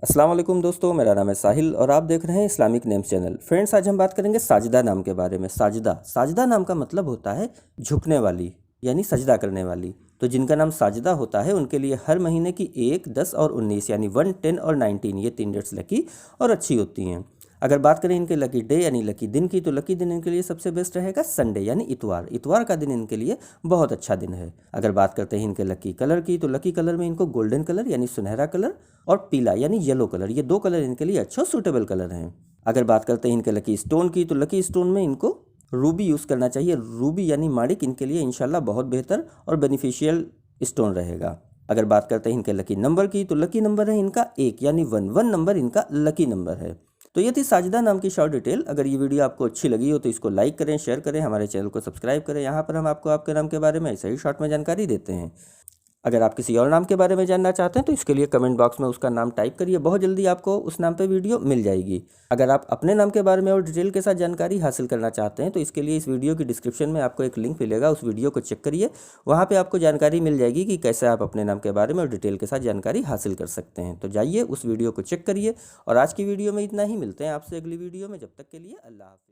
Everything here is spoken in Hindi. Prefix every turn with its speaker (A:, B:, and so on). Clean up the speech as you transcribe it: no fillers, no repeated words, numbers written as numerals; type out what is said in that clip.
A: अस्सलाम वालेकुम दोस्तों, मेरा नाम है साहिल और आप देख रहे हैं इस्लामिक नेम्स चैनल। फ्रेंड्स, आज हम बात करेंगे साजिदा नाम के बारे में। साजिदा नाम का मतलब होता है झुकने वाली, यानी सजदा करने वाली। तो जिनका नाम साजिदा होता है उनके लिए हर महीने की 1, 10 और 19 यानी 1, 10 और 19 ये 3 डेट्स लकी और अच्छी होती हैं। अगर बात करें इनके लकी डे यानी लकी दिन की, तो लकी दिन इनके लिए सबसे बेस्ट रहेगा संडे यानी इतवार। इतवार का दिन इनके लिए बहुत अच्छा दिन है। अगर बात करते हैं इनके लकी कलर की, तो लकी कलर में इनको गोल्डन कलर यानी सुनहरा कलर और पीला यानी येलो कलर, ये 2 कलर इनके लिए अच्छे और सूटेबल कलर हैं। अगर बात करते हैं इनके लकी स्टोन की, तो लकी स्टोन में इनको रूबी यूज़ करना चाहिए। रूबी यानी माणिक इनके लिए इंशाल्लाह बहुत बेहतर और बेनिफिशियल स्टोन रहेगा। अगर बात करते हैं इनके लकी नंबर की, तो लकी नंबर है इनका 1 यानी 1 नंबर इनका लकी नंबर है। तो ये थी साजिदा नाम की शॉर्ट डिटेल। अगर ये वीडियो आपको अच्छी लगी हो तो इसको लाइक करें, शेयर करें, हमारे चैनल को सब्सक्राइब करें। यहाँ पर हम आपको आपके नाम के बारे में ऐसे ही शॉर्ट में जानकारी देते हैं। अगर आप किसी और नाम के बारे में जानना चाहते हैं तो इसके लिए कमेंट बॉक्स में उसका नाम टाइप करिए, बहुत जल्दी आपको उस नाम पे वीडियो मिल जाएगी। अगर आप अपने नाम के बारे में और डिटेल के साथ जानकारी हासिल करना चाहते हैं तो इसके लिए इस वीडियो की डिस्क्रिप्शन में आपको एक लिंक मिलेगा, उस वीडियो को चेक करिए। वहाँ पे आपको जानकारी मिल जाएगी कि कैसे आप अपने नाम के बारे में और डिटेल के साथ जानकारी हासिल कर सकते हैं। तो जाइए उस वीडियो को चेक करिए। और आज की वीडियो में इतना ही, मिलते हैं आपसे अगली वीडियो में। जब तक के लिए अल्लाह हाफिज़।